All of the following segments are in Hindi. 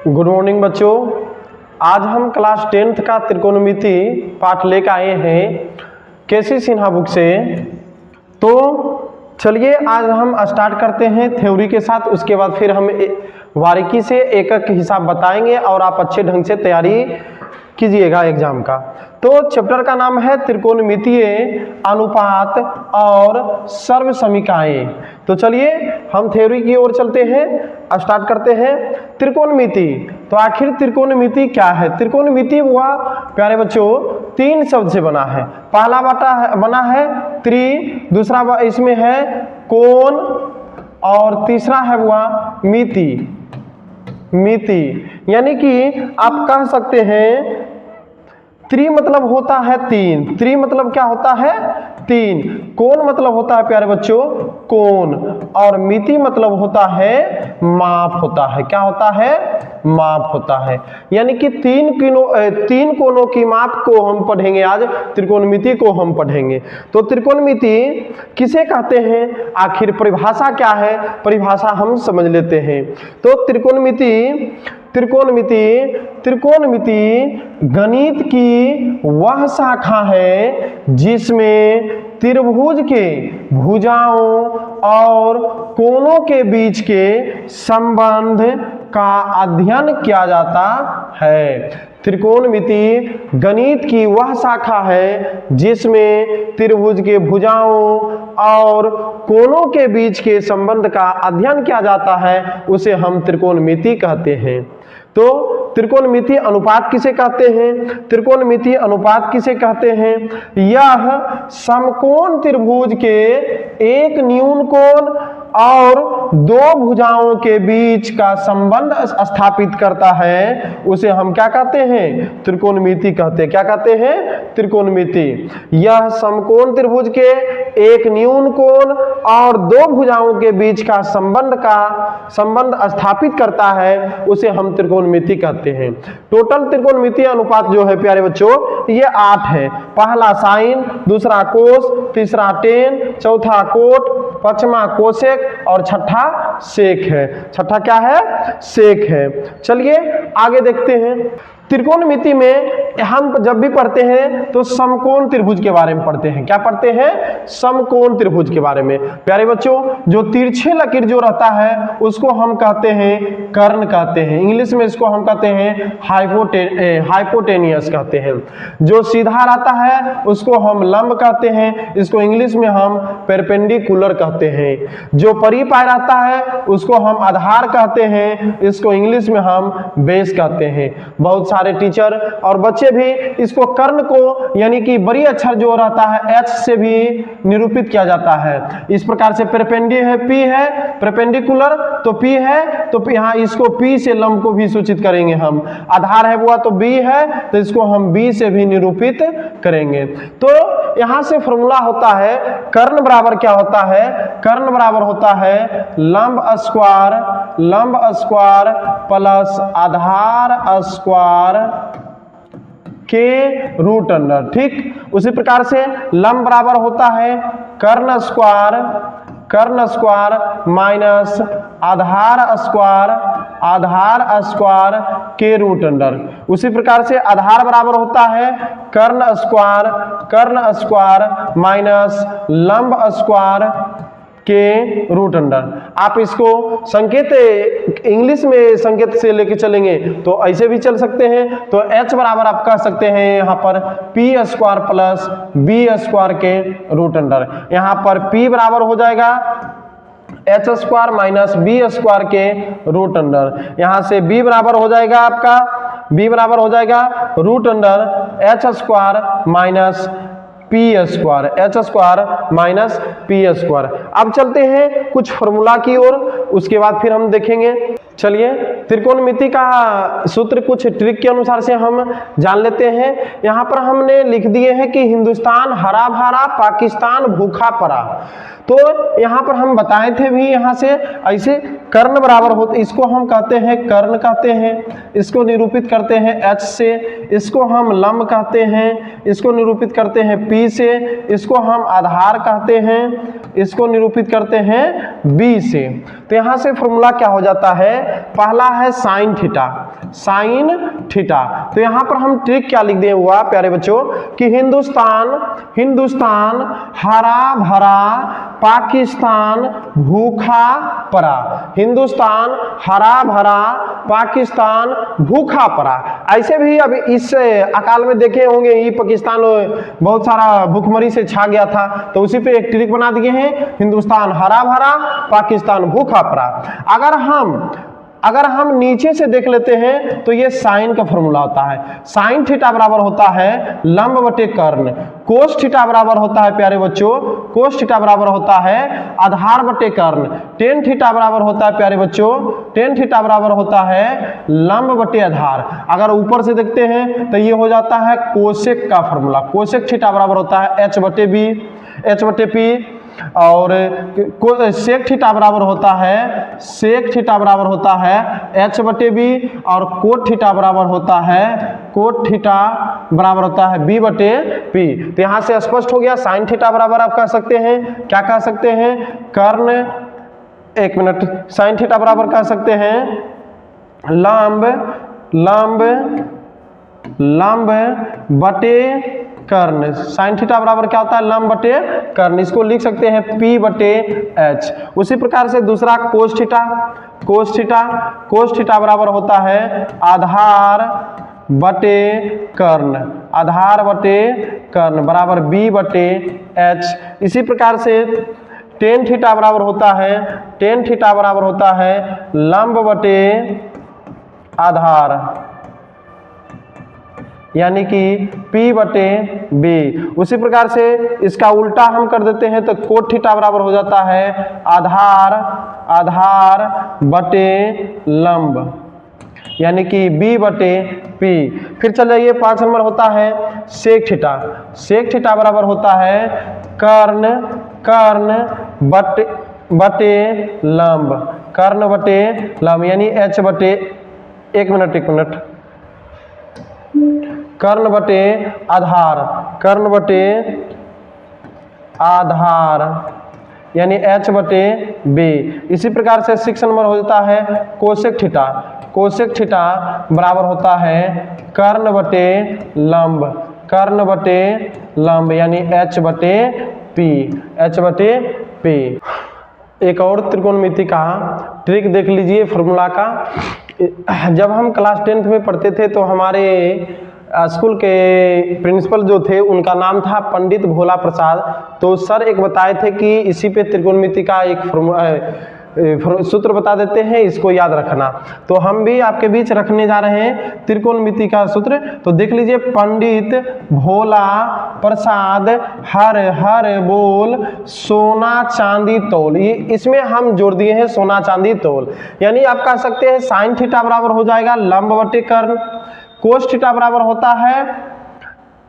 गुड मॉर्निंग बच्चों। आज हम क्लास 10th का त्रिकोणमिति पाठ लेकर आए हैं केसी सिन्हा बुक से। तो चलिए आज हम स्टार्ट करते हैं थ्योरी के साथ, उसके बाद फिर हम बारीकी से एक एक हिसाब बताएंगे और आप अच्छे ढंग से तैयारी कीजिएगा एग्जाम का। तो चैप्टर का नाम है त्रिकोणमितीय अनुपात और सर्वसमीकाएं। तो चलिए हम थ्योरी की ओर चलते हैं, स्टार्ट करते हैं। त्रिकोणमिति, तो आखिर त्रिकोणमिति क्या है? त्रिकोणमिति हुआ प्यारे बच्चों तीन शब्द से बना है। पहला बना है त्रि, दूसरा इसमें है कोण और तीसरा है हुआ मिति। यानी कि आप कह सकते हैं त्रि मतलब होता है तीन। त्रि मतलब क्या होता है? तीन। कोण मतलब होता है प्यारे बच्चों कोण, और मिति मतलब होता है माप होता है। क्या होता है? माप होता है। यानी कि तीन कोणों की माप को हम पढ़ेंगे आज, त्रिकोणमिति को हम पढ़ेंगे। तो त्रिकोणमिति किसे कहते हैं, आखिर परिभाषा क्या है, परिभाषा हम समझ लेते हैं। तो त्रिकोणमिति गणित की वह शाखा है जिसमें त्रिभुज के भुजाओं और कोणों के बीच के संबंध का अध्ययन किया जाता है। त्रिकोणमिति गणित की वह शाखा है जिसमें त्रिभुज के भुजाओं और कोणों के बीच के संबंध का अध्ययन किया जाता है, उसे हम त्रिकोणमिति कहते हैं। तो त्रिकोणमिति अनुपात किसे कहते हैं? त्रिकोणमिति अनुपात किसे कहते हैं? यह समकोण त्रिभुज के एक न्यून कोण और दो भुजाओं के बीच का संबंध स्थापित करता है, उसे हम क्या कहते हैं? त्रिकोणमिति कहते हैं। क्या कहते हैं? त्रिकोणमिति। यह समकोण त्रिभुज के एक न्यून कोण और दो भुजाओं के बीच का संबंध स्थापित करता है, उसे हम त्रिकोणमिति कहते हैं। टोटल त्रिकोणमिति अनुपात जो है प्यारे बच्चों ये 8 है। पहला साइन, दूसरा कोस, तीसरा टेन, चौथा कोट, पांचवा कोसेक और छठा सेक है। छठा क्या है? सेक है। चलिए आगे देखते हैं। त्रिकोणमिति में हम जब भी पढ़ते हैं तो समकोण त्रिभुज के बारे में पढ़ते हैं। क्या पढ़ते हैं? समकोण त्रिभुज के बारे में। प्यारे बच्चों जो तिरछे लकीर जो रहता है उसको हम कहते हैं कर्ण कहते हैं। इंग्लिश में इसको हम कहते हैं हाइपोटेनियस कहते हैं। जो सीधा रहता है उसको हम लंब कहते हैं, इसको इंग्लिश में हम परपेंडिकुलर कहते हैं। जो परिपाय रहता है उसको हम आधार कहते हैं, इसको इंग्लिश में हम बेस कहते हैं। बहुत सारे टीचर और बच्चे भी इसको कर्ण को यानी कि बड़ी अक्षर जो रहता है एच से भी निरूपित किया जाता है। इस प्रकार से पी है परपेंडिकुलर, तो पी है तो यहाँ इसको पी से लंब को भी सूचित करेंगे हम। आधार है हुआ तो बी है तो इसको हम बी से भी निरूपित करेंगे। तो यहाँ से फॉर्मूला होता है कर्ण बराबर क्या होता है? कर्ण बराबर होता है लंब स्क्वायर प्लस आधार स्क्वायर के रूट अंडर। ठीक उसी प्रकार से लंब बराबर होता है कर्ण स्क्वायर माइनस आधार स्क्वायर के रूट अंडर। उसी प्रकार से आधार बराबर होता है कर्ण स्क्वायर माइनस लंब स्क्वायर के रूट अंडर। आप इसको संकेत इंग्लिश में संकेत से लेके चलेंगे तो ऐसे भी चल सकते हैं। तो h बराबर आप कह सकते हैं यहाँ पर P square plus B square के रूट अंडर। यहाँ पर p बराबर हो जाएगा H square minus B square के रूट अंडर। यहाँ से b बराबर हो जाएगा आपका root under H square minus P square. अब चलते हैं कुछ फॉर्मूला की ओर, उसके बाद फिर हम देखेंगे। चलिए त्रिकोणमिति का सूत्र कुछ ट्रिक के अनुसार से हम जान लेते हैं। यहाँ पर हमने लिख दिए हैं कि हिंदुस्तान हरा भरा पाकिस्तान भूखा पड़ा। तो यहाँ पर हम बताए थे भी यहाँ से ऐसे कर्ण बराबर होते, इसको हम कहते हैं कर्ण कहते हैं, इसको निरूपित करते हैं h से, इसको हम लंब कहते हैं, इसको निरूपित करते हैं p से, इसको हम आधार कहते हैं, इसको निरूपित करते हैं b से। तो यहाँ से फॉर्मूला क्या हो जाता है? पहला है साइन थीटा, साइन थीटा। तो यहां पर हम ट्रिक क्या लिख दिए हुआ प्यारे बच्चों कि हिंदुस्तान हरा भरा पाकिस्तान भूखा पड़ा, हिंदुस्तान हरा भरा पाकिस्तान भूखा पड़ा। ऐसे भी अब इस अकाल में देखे होंगे ये पाकिस्तान बहुत सारा भूखमरी से छा गया था, तो उसी पे एक ट्रिक बना दिए हैं, हिंदुस्तान हरा भरा पाकिस्तान भूखा पड़ा। अगर हम नीचे से देख लेते हैं तो ये साइन का फॉर्मूला होता है, साइन थीटा बराबर होता है लंब बटे कर्ण, कोस थीटा बराबर होता है प्यारे बच्चों, कोस थीटा बराबर होता है आधार बटे कर्ण, टेन थीटा बराबर होता है प्यारे बच्चों, टेन थीटा बराबर होता है लंब बटे आधार। अगर ऊपर से देखते हैं तो ये हो जाता है कोसेक का फॉर्मूला, कोसेक थीटा बराबर होता है एच बटे बी, एच बटे पी, और सेक थीटा बराबर होता है, सेक थीटा बराबर होता है एच बटे बी, और कोट थीटा बराबर होता है, कोट थीटा बराबर होता है बी बटे पी। तो यहां से स्पष्ट हो गया, साइन थीटा बराबर आप कह सकते हैं, क्या कह सकते हैं, कर्ण, एक मिनट, साइन थीटा बराबर कह सकते हैं लंब बटे कर्ण, साइन थीटा बराबर क्या होता है लंब बटे कर्ण, इसको लिख सकते हैं P बटे H। उसी प्रकार से दूसरा कोस थीटा, कोस थीटा बराबर होता है आधार बटे कर्ण, आधार बटे कर्ण बराबर B बटे H। इसी प्रकार से टेन थीटा बराबर होता है, टेन थीटा बराबर होता है लंब बटे आधार, यानी कि P बटे B। उसी प्रकार से इसका उल्टा हम कर देते हैं तो कोट थीटा बराबर हो जाता है आधार बटे लंब, यानी कि B बटे P। फिर चल जाइए 5 नंबर होता है सेक थीटा, सेक थीटा बराबर होता है कर्ण बटे लंब, कर्ण बटे लंब, यानी H बटे, एक मिनट, कर्ण बटे आधार, कर्ण बटे आधार, यानी H बटे B। इसी प्रकार से 6 नंबर हो जाता है कोसेक थीटा, कोसेक थीटा बराबर होता है कर्ण बटे लंब, कर्ण बटे लंब, यानी H बटे P, H बटे P। एक और त्रिकोणमिति का ट्रिक देख लीजिए फॉर्मूला का। जब हम क्लास 10th में पढ़ते थे तो हमारे स्कूल के प्रिंसिपल जो थे उनका नाम था पंडित भोला प्रसाद। तो सर एक बताए थे कि इसी पे त्रिकोणमिति का एक सूत्र बता देते हैं, इसको याद रखना। तो हम भी आपके बीच रखने जा रहे हैं त्रिकोणमिति का सूत्र। तो देख लीजिए, पंडित भोला प्रसाद हर हर बोल सोना चांदी तोल, ये इसमें हम जोड़ दिए हैं सोना चांदी तोल। यानी आप कह सकते हैं साइन थीटा बराबर हो जाएगा लंब बटे कर्ण, कोस थीटा बराबर होता है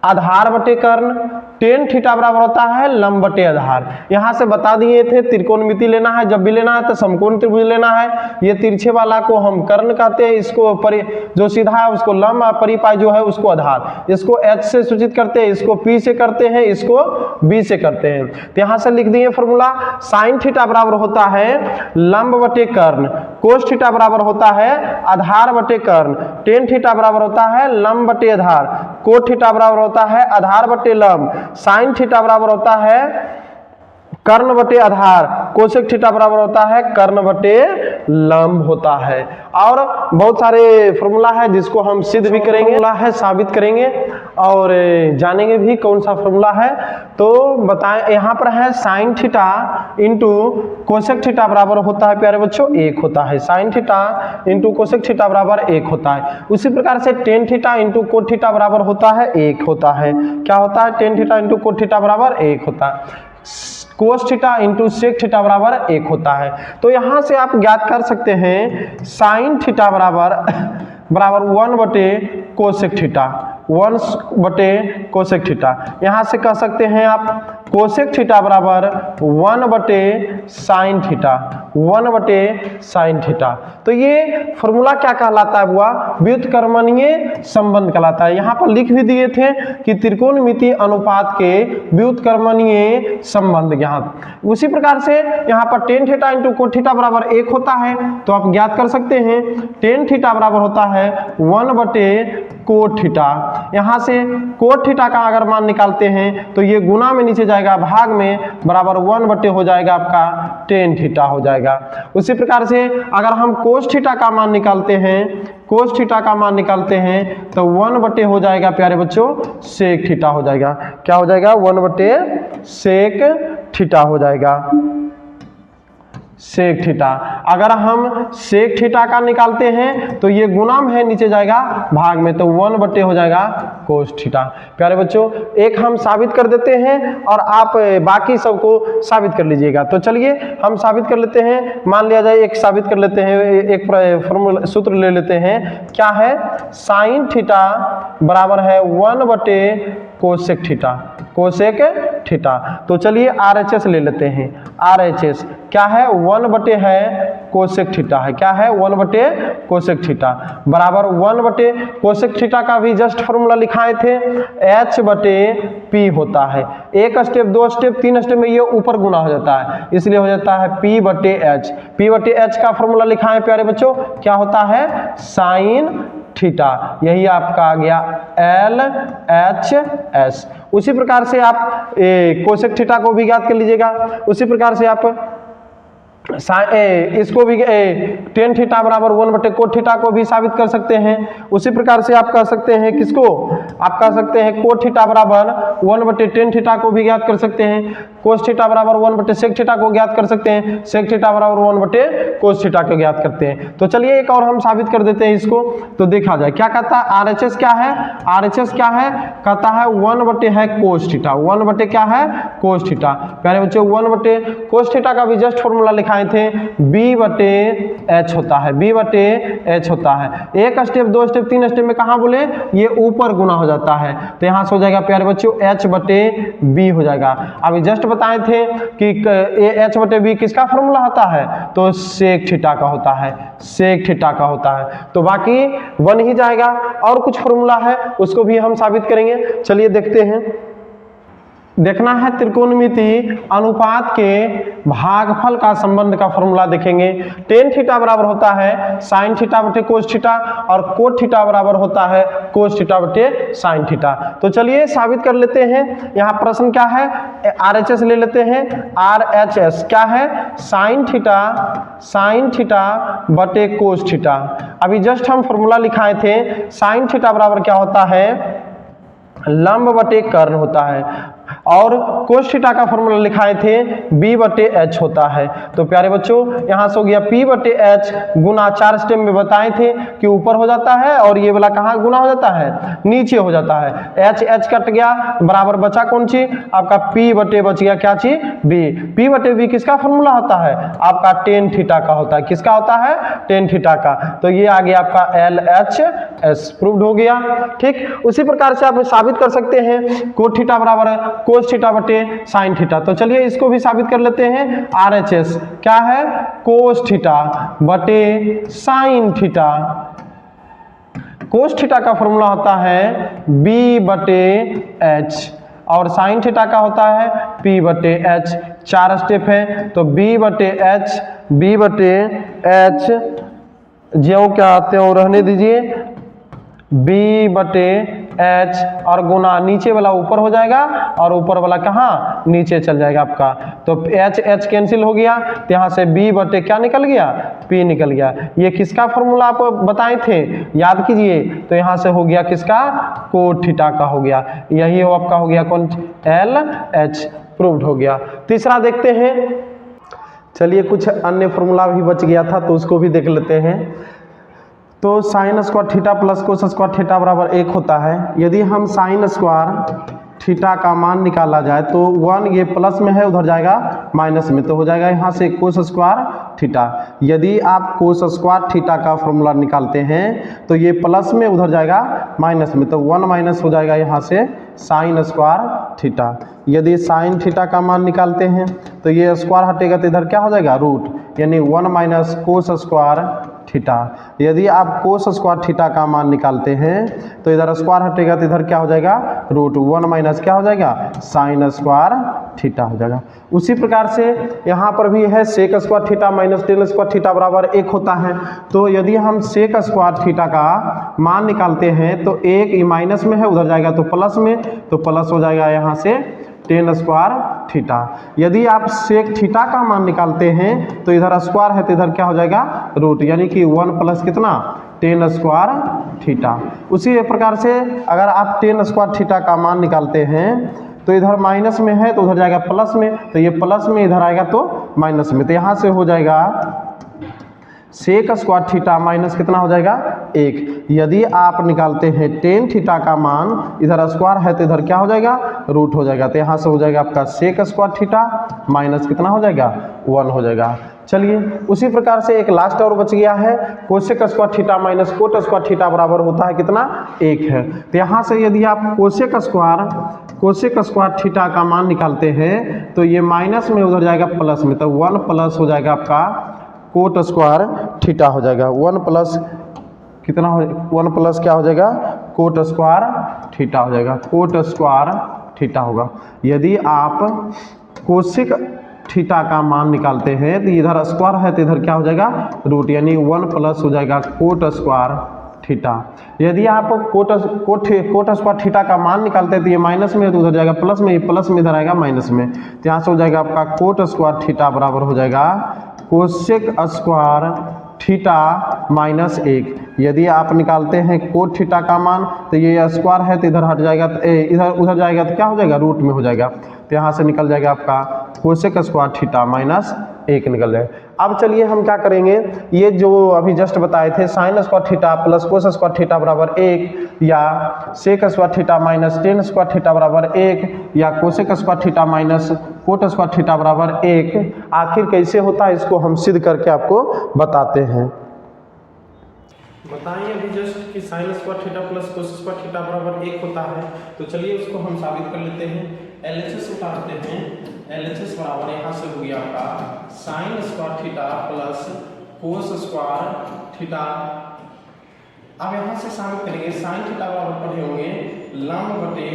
आधार बटे कर्ण, टेन थीटा बराबर होता है लंब बटे आधार। यहां से बता दिए थे त्रिकोणमिति लेना है, जब भी लेना है तो समकोण त्रिभुज लेना है। ये तिरछे वाला को हम कर्ण कहते हैं, इसको जो सीधा है उसको लंब, परिपाई जो है उसको आधार। इसको H से सूचित करते हैं, इसको P से करते हैं, इसको B से करते हैं। तो यहां से लिख दिए फॉर्मूला, साइन थीटा बराबर होता है लंब बटे कर्ण, कोस थीटा बराबर होता है आधार बटे कर्ण, टेन थीटा बराबर होता है लंब बटे आधार, कोट थीटा बराबर होता है आधार बटे लंब, साइन थीटा बराबर होता है कर्ण बटे आधार, कोसेक थीटा बराबर होता है कर्ण बटे लंब होता है। और बहुत सारे फॉर्मूला है जिसको हम सिद्ध भी करेंगे, है साबित करेंगे और जानेंगे भी कौन सा फॉर्मूला है। तो बताएं, यहाँ पर है sine theta into cosec theta बराबर होता है प्यारे बच्चों 1 होता है, sine theta into cosec theta बराबर 1 होता है। उसी प्रकार से tan theta into cot theta बराबर होता है 1 होता है। क्या होता है, tan theta into cot theta बराबर 1 होता है, cos theta into sec theta बराबर 1 होता है। तो यहां से आप ज्ञात कर सकते हैं साइन थीटा बराबर 1 बटे कोसेक थीटा, 1 बटे कोसेक थीटा। यहाँ से कह सकते हैं आप कोसेक थीटा बराबर 1 बटे साइन थीटा, 1 बटे साइन थीटा। तो ये फॉर्मूला क्या कहलाता है बुआ? व्युत्क्रमणीय संबंध कहलाता है। यहाँ पर लिख भी दिए थे कि त्रिकोणमितीय अनुपात के व्युत्क्रमणीय संबंध यहाँ। उसी प्रकार से यहाँ पर ten theta into cot theta बराबर 1 होता है, तो आप ज्ञात कर सकते हैं टेन थीटा बराबर होता है 1 बटे कोट थीटा। यहाँ से कोट थीटा का अगर मान निकालते हैं तो ये गुना में नीचे जाएगा, भाग में बराबर 1 बटे हो जाएगा आपका टेन थीटा हो जाएगा। उसी प्रकार से अगर हम कोस थीटा का मान निकालते हैं, कोस थीटा का मान निकालते हैं तो 1 बटे हो जाएगा प्यारे बच्चों सेक थीटा हो जाएगा। क्या हो जाएगा? 1 बटे सेक थीटा हो जाएगा, सेक थीटा। अगर हम सेक थीटा का निकालते हैं तो ये गुना में है, नीचे जाएगा भाग में, तो 1 बटे हो जाएगा कोस थीटा। प्यारे बच्चों एक हम साबित कर देते हैं और आप बाकी सबको साबित कर लीजिएगा। तो चलिए हम साबित कर लेते हैं। मान लिया जाए एक साबित कर लेते हैं, एक फॉर्मूला सूत्र ले लेते हैं। क्या है? साइन थीटा बराबर है 1 बटे कोसेक थीटा, कोसेक थीटा। तो चलिए RHS ले लेते हैं। RHS क्या है? 1 बटे है कोसेक थीटा है। क्या है? 1 बटे कोसेक थीटा बराबर 1 बटे कोसेक थीटा का भी जस्ट फॉर्मूला लिखाए थे, H बटे P होता है। एक स्टेप, 2 स्टेप, 3 स्टेप में ये ऊपर गुना हो जाता है, इसलिए हो जाता है P बटे H। P बटे H का फॉर्मूला लिखाए प्यारे बच्चों, क्या होता है? Sine theta. यही आपका आ गया LHS। उसी प्रकार से आप कोसेक थीटा को भी ज्ञात कर लीजिएगा। उसी प्रकार से आप इसको भी टेन थीटा बराबर 1 बटे कोट थीटा को भी साबित कर सकते हैं। उसी प्रकार से आप कह सकते हैं किसको? आप कह सकते हैं कोट थीटा बराबर 1 बटे टेन थीटा को भी ज्ञात कर सकते हैं। कोस थीटा बराबर 1 बटे सेक थीटा को ज्ञात कर सकते हैं। सेक थीटा बराबर 1 बटे कोस थीटा को ज्ञात करते हैं। तो चलिए एक और हम साबित कर देते हैं इसको, तो देखा जाए क्या कहता है। RHS क्या है? RHS क्या है? कहता है 1 बटे है कोस थीटा। 1 बटे क्या है? Cos theta. प्यारे बच्चों 1 बटे कोस थीटा का भी जस्ट फॉर्मूला लिखाए थे, B बटे H होता है, B बटे H होता है। एक स्टेप, 2 स्टेप, 3 स्टेप में कहाँ बोले? ये ऊपर गुना हो जाता है, तो यहाँ से हो जाएगा प्यारे बच्चों H बटे B हो जाएगा। अभी जस्ट बताए थे कि H बटे B किसका फॉर्मूला होता है? तो सेक थीटा का होता है, सेक थीटा का होता है। तो बाकी बन ही जाएगा। और कुछ फॉर्मूला है उसको भी हम साबित करेंगे। चलिए देखते हैं। देखना है त्रिकोणमितीय अनुपात के भागफल का संबंध का फॉर्मूला देखेंगे। टेन थीटा बराबर होता है साइन थीटा बटे कोस थीटा और कोट थीटा बराबर होता है कोस थीटा बटे साइन थीटा। तो चलिए साबित कर लेते हैं। यहाँ प्रश्न क्या है? RHS ले लेते हैं। RHS क्या है? साइन थीटा बटे कोस थीटा। अभी जस्ट हम फॉर्मूला लिखाए थे, साइन थीटा बराबर क्या होता है? लंब बटे कर्ण होता है। और कोस थीटा का फॉर्मूला लिखाए थे, B बटे H होता है। तो प्यारे बच्चों यहाँ से हो गया P बटे H गुना 4 स्टेप में बताए थे कि ऊपर हो जाता है और ये वाला कहाँ गुना हो जाता है? नीचे हो जाता है। H कट गया, बराबर बचा कौन चीज? आपका P बटे बच गया क्या चीज? B। P बटे B किसका फॉर्मूला होता है? आपका टेन थीटा का होता है। किसका होता है? टेन थीटा का। तो ये आ गया आपका LHS, प्रूव्ड हो गया। ठीक उसी प्रकार से आप साबित कर सकते हैं कोट थीटा बराबर कोस थीटा बटे साइन थीटा। तो चलिए इसको भी साबित कर लेते हैं। RHS क्या है? कोस थीटा बटे साइन थीटा। कोस थीटा का फॉर्मूला होता है B बटे H और साइन थीटा का होता है P बटे H। 4 स्टेप है तो B बटे H ज्यों क्या आते हो रहने दीजिए, B बटे H और गुना नीचे वाला ऊपर हो जाएगा और ऊपर वाला कहाँ? नीचे चल जाएगा आपका। तो H कैंसिल हो गया, तो यहाँ से B बटे क्या निकल गया? P निकल गया। ये किसका फॉर्मूला आप बताए थे? याद कीजिए। तो यहाँ से हो गया किसका? कोट थीटा का हो गया। यही हो आपका हो गया कौन? LH, प्रूव्ड हो गया। तीसरा देखते हैं। चलिए कुछ अन्य फॉर्मूला भी बच गया था तो उसको भी देख लेते हैं। तो sign square theta plus cos square theta बराबर 1 होता है। यदि हम साइन स्क्वायर थीटा का मान निकाला जाए तो 1 ये प्लस में है, उधर जाएगा माइनस में, तो हो जाएगा यहाँ से कोस स्क्वायर थीटा। यदि आप कोस स्क्वायर थीटा का फॉर्मूला निकालते हैं तो ये प्लस में उधर जाएगा माइनस में, तो 1 माइनस हो जाएगा यहाँ से साइन स्क्वायर थीटा। यदि साइन थीटा का मान निकालते हैं तो ये स्क्वायर हटेगा तो इधर क्या हो जाएगा रूट, यानी 1 माइनस कोस स्क्वायर थीटा। यदि आप कोस स्क्वायर थीटा का मान निकालते हैं तो इधर स्क्वायर हटेगा तो इधर क्या हो जाएगा रूट 1 माइनस क्या हो जाएगा साइन स्क्वायर थीटा हो जाएगा। उसी प्रकार से यहाँ पर भी है sec square theta minus tan square theta बराबर 1 होता है। तो यदि हम सेक स्क्वायर थीटा का मान निकालते हैं तो 1 माइनस में है उधर जाएगा तो प्लस में, तो प्लस हो जाएगा यहाँ से टेन स्क्वायर थीटा। यदि आप सेक थीटा का मान निकालते हैं तो इधर स्क्वायर है तो इधर क्या हो जाएगा रूट, यानी कि 1 प्लस कितना टेन स्क्वायर थीटा। उसी प्रकार से अगर आप टेन स्क्वायर थीटा का मान निकालते हैं तो इधर माइनस में है तो उधर जाएगा प्लस में, तो ये प्लस में इधर आएगा तो माइनस में, तो यहाँ से हो जाएगा सेक स्क्वायर थीटा माइनस कितना हो जाएगा 1। यदि आप निकालते हैं टेन थीटा का मान, इधर स्क्वायर है तो इधर क्या हो जाएगा रूट हो जाएगा, तो यहाँ से हो जाएगा आपका सेक स्क्वायर थीटा माइनस कितना हो जाएगा 1 हो जाएगा। चलिए उसी प्रकार से एक लास्ट और बच गया है, cosec square theta minus cot square theta बराबर होता है कितना 1 है। तो यहाँ से यदि आप कोसेक स्क्वायर थीटा का मान निकालते हैं तो ये माइनस में उधर जाएगा प्लस में, तो 1 प्लस हो जाएगा आपका कोट स्क्वायर थीटा हो जाएगा। 1 प्लस कितना हो 1 प्लस क्या हो जाएगा कोट स्क्वायर थीटा हो जाएगा, कोट स्क्वायर थीटा होगा। यदि आप कोसेक थीटा का मान निकालते हैं तो इधर स्क्वायर है तो इधर क्या हो जाएगा रूट, यानी 1 प्लस हो जाएगा कोट स्क्वायर थीटा। यदि आप कोट स्क्वायर थीटा का मान निकालते हैं तो ये माइनस में है तो उधर जाएगा प्लस में, प्लस में इधर आएगा माइनस में, तो यहाँ से हो जाएगा आपका कोट स्क्वायर थीटा बराबर हो जाएगा कोसेक स्क्वायर थीटा माइनस 1। यदि आप निकालते हैं कोट थीटा का मान तो ये स्क्वायर है तो इधर हट जाएगा, इधर उधर जाएगा तो क्या हो जाएगा रूट में हो जाएगा, तो यहाँ से निकल जाएगा आपका कोसेक स्क्वायर थीटा माइनस 1 निकल जाएगा। अब चलिए हम क्या करेंगे, ये जो अभी जस्ट बताए थे sine square theta plus cos square theta बराबर 1 या sec square theta minus tan square theta बराबर 1 या cosec square theta minus cot square theta बराबर 1, आखिर कैसे होता है इसको हम सिद्ध करके आपको बताते हैं। बताइए अभी जस्ट कि sign square theta plus cos square theta बराबर 1 होता है, तो चलिए उसको हम साबित कर लेते हैं। LHS उतारते हैं, LHS बराबर यहाँ से हो गया आपका sign square theta plus cos square theta. अब यहाँ से साबित करेंगे साइन थीटा बराबर पढ़े होंगे लंब बटे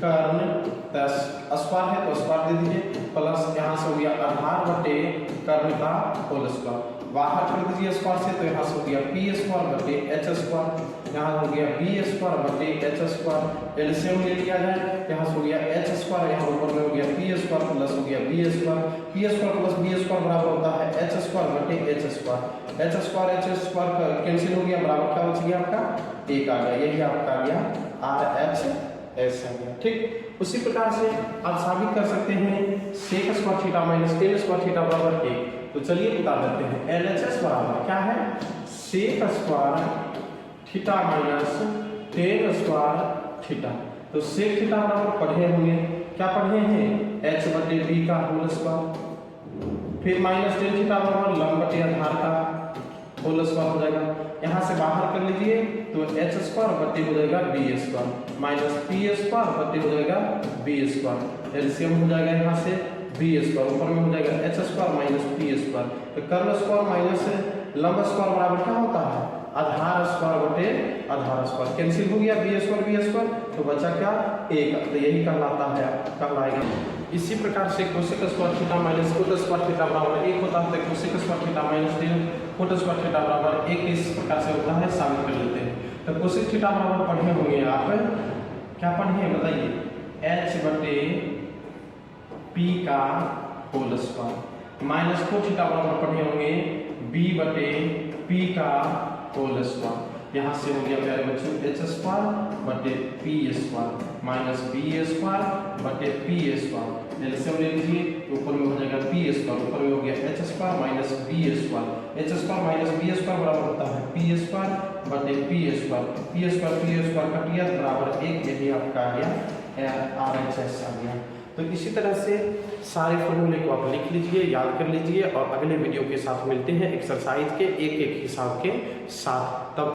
कर्ण, स्क्वायर है तो स्क्वायर दे दीजिए, प्लस यहाँ से हो गया आधार बटे कर्ण का होल स्क्वायर, बाहर कर दीजिए स्क्वायर से तो यहाँ से हो गया पी स्क्वायर बटे एच स्क्वायर, यहाँ हो गया बी स्क्वायर बटे एच स्क्वायर, एलसीएम ले लिया जाए यहाँ से हो गया एच स्क्वायर, यहाँ ऊपर में हो गया पी स्क्वायर प्लस हो गया B square, P square plus B square बराबर होता है एच स्क्वायर बटे H square, H square cancel हो गया, बराबर क्या बच गया आपका 1 आ गया, यही आपका आ गया RHS आ गया। ठीक उसी प्रकार से आप साबित कर सकते हैं sec square theta minus tan square theta बराबर 1, तो चलिए बता देते हैं LHS बराबर क्या है sec square theta minus tan square theta. तो सेक थीटा बराबर पढ़े होंगे, क्या पढ़े हैं h बटे b का होल स्क्वायर, फिर माइनस टेन थीटा बराबर लंब बटे आधार का होल स्क्वायर हो जाएगा, यहाँ से बाहर कर लीजिए तो एच स्क्वायर बटे हो जाएगा B square minus P square बटे हो जाएगा बी स्क्वायर, एलसीएम हो जाएगा यहाँ से बी स्क्वायर, ऊपर में हो जाएगा H square minus P square, तो कर्ण स्क्वायर माइनस लंब स्क्वायर बराबर क्या होता है आधार स्क्वायर बटे आधार स्क्वायर, कैंसिल हो गया बी स्क्वायर तो बचा क्या 1, तो यही कहलाएगा। इसी प्रकार से cosec square theta minus cot square theta बराबर 1 होता है, तो cosec square theta minus ten coat square theta बराबर 1 इस प्रकार से होता है, साबित कर लेते हैं। तो कोसेक थीटा बराबर पढ़े होंगे आप, क्या पढ़े हैं बताइए h बटे p का whole square, minus cot theta बराबर पढ़े होंगे b बटे p का होल स्क्वायर, यहाँ से हो गया प्यारे बच्चों एच स्क्वायर बटे P square minus B square बटे पी स्क्वायर, एलसीएम ले लीजिए ऊपर में हो जाएगा पी स्क्वायर, ऊपर में हो गया H square minus B square, H square minus B square बराबर होता है पी स्क्वायर बटे पी स्क्वायर कट गया बराबर 1, यही आपका आ गया RHS आ गया। तो इसी तरह से सारे फॉर्मूले को आप लिख लीजिए, याद कर लीजिए और अगले वीडियो के साथ मिलते हैं एक्सरसाइज के एक एक हिसाब के साथ। तब